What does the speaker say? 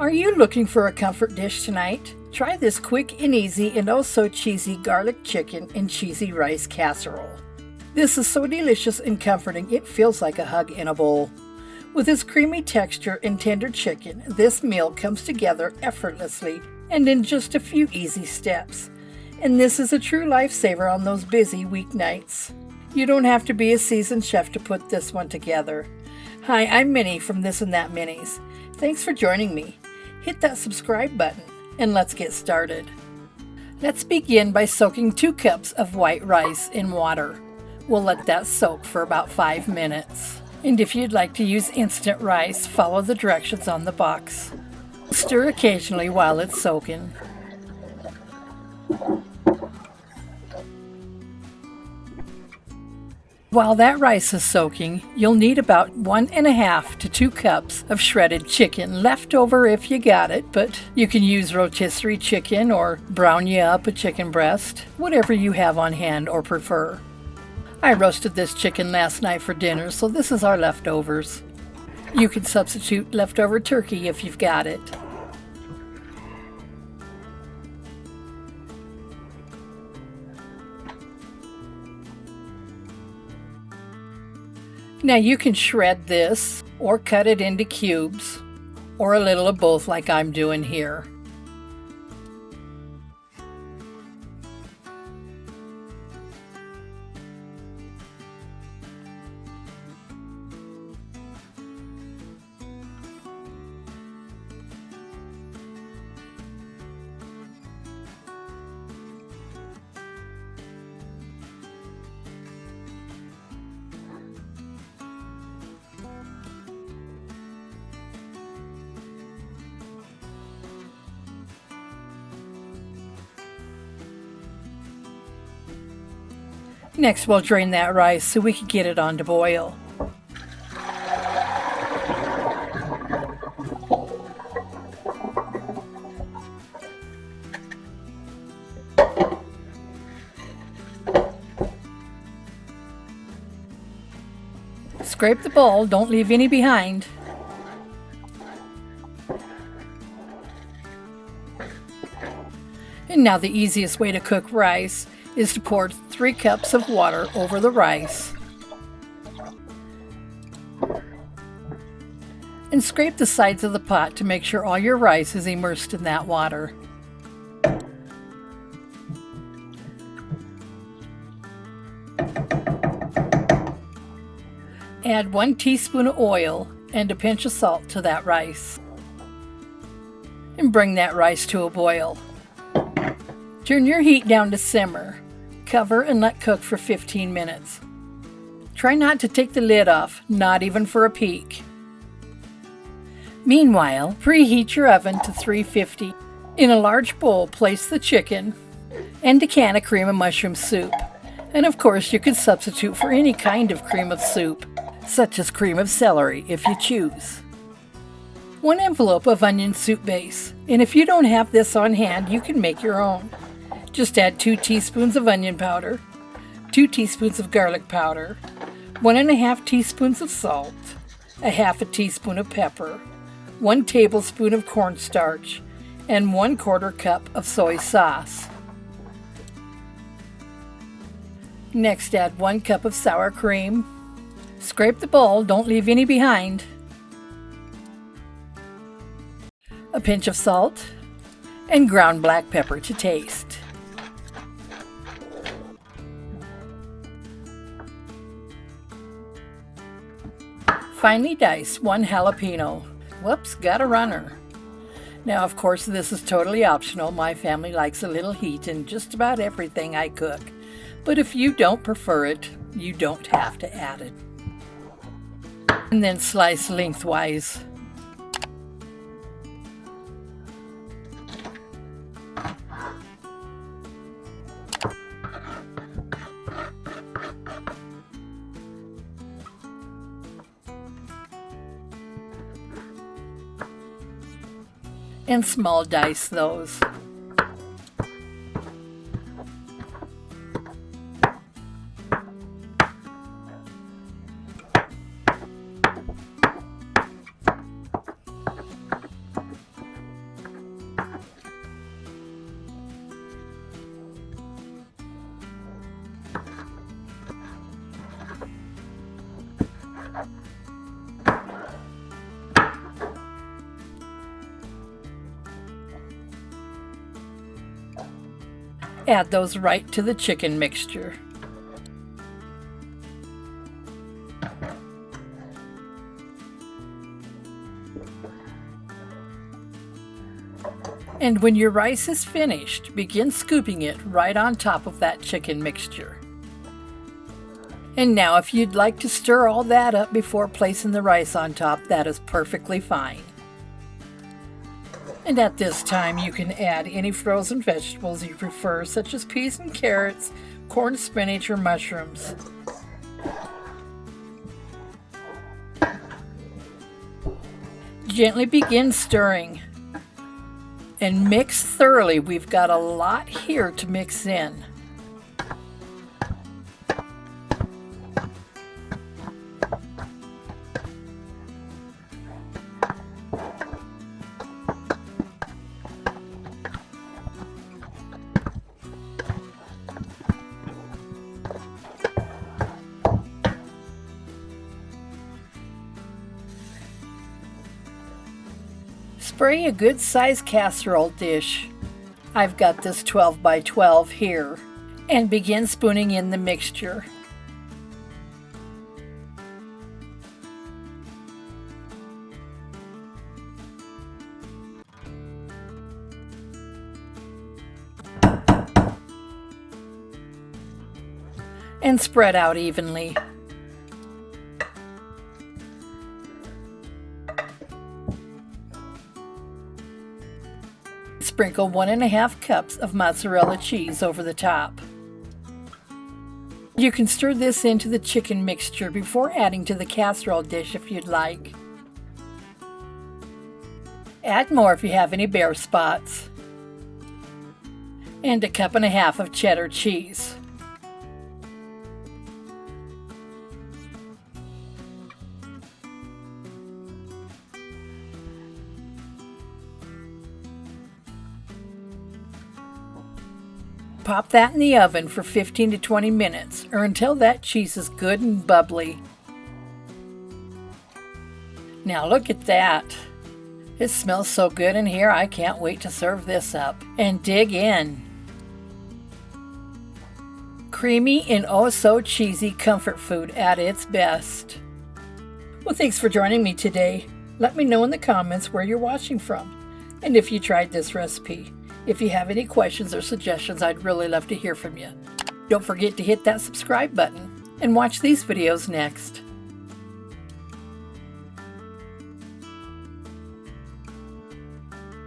Are you looking for a comfort dish tonight? Try this quick and easy and oh so cheesy garlic chicken and cheesy rice casserole. This is so delicious and comforting it feels like a hug in a bowl. With its creamy texture and tender chicken, this meal comes together effortlessly and in just a few easy steps. And this is a true lifesaver on those busy weeknights. You don't have to be a seasoned chef to put this one together. Hi, I'm Minnie from This and That Minis. Thanks for joining me. Hit that subscribe button and let's get started. Let's begin by soaking 2 cups of white rice in water. We'll let that soak for about 5 minutes. And if you'd like to use instant rice, follow the directions on the box. Stir occasionally while it's soaking. While that rice is soaking, you'll need about 1.5 to 2 cups of shredded chicken, left over if you got it, but you can use rotisserie chicken or brown you up a chicken breast, whatever you have on hand or prefer. I roasted this chicken last night for dinner, so this is our leftovers. You can substitute leftover turkey if you've got it. Now you can shred this or cut it into cubes or a little of both like I'm doing here. Next, we'll drain that rice so we can get it on to boil. Scrape the bowl, don't leave any behind. And now the easiest way to cook rice is to pour 3 cups of water over the rice and scrape the sides of the pot to make sure all your rice is immersed in that water. Add 1 teaspoon of oil and a pinch of salt to that rice and bring that rice to a boil. Turn your heat down to simmer. Cover and let cook for 15 minutes. Try not to take the lid off, not even for a peek. Meanwhile, preheat your oven to 350. In a large bowl, place the chicken and a can of cream of mushroom soup. And of course, you could substitute for any kind of cream of soup, such as cream of celery if you choose. 1 envelope of onion soup base, and if you don't have this on hand, you can make your own. Just add 2 teaspoons of onion powder, 2 teaspoons of garlic powder, 1.5 teaspoons of salt, a half a teaspoon of pepper, 1 tablespoon of cornstarch, and 1/4 cup of soy sauce. Next, add 1 cup of sour cream. Scrape the bowl, don't leave any behind. A pinch of salt, and ground black pepper to taste. Finely dice 1 jalapeno. Whoops, got a runner. Now, of course, this is totally optional. My family likes a little heat in just about everything I cook. But if you don't prefer it, you don't have to add it. And then slice lengthwise. And small dice those. Add those right to the chicken mixture. And when your rice is finished, begin scooping it right on top of that chicken mixture. And now if you'd like to stir all that up before placing the rice on top, that is perfectly fine. And at this time you can add any frozen vegetables you prefer, such as peas and carrots, corn, spinach, or mushrooms. Gently begin stirring. And mix thoroughly. We've got a lot here to mix in. Spray a good-sized casserole dish. I've got this 12 by 12 here. And begin spooning in the mixture. And spread out evenly. Sprinkle 1½ cups of mozzarella cheese over the top. You can stir this into the chicken mixture before adding to the casserole dish if you'd like. Add more if you have any bare spots. And 1½ cups of cheddar cheese. Pop that in the oven for 15 to 20 minutes, or until that cheese is good and bubbly. Now look at that. It smells so good in here, I can't wait to serve this up. And dig in. Creamy and oh so cheesy comfort food at its best. Well, thanks for joining me today. Let me know in the comments where you're watching from, and if you tried this recipe. If you have any questions or suggestions, I'd really love to hear from you. Don't forget to hit that subscribe button and watch these videos next.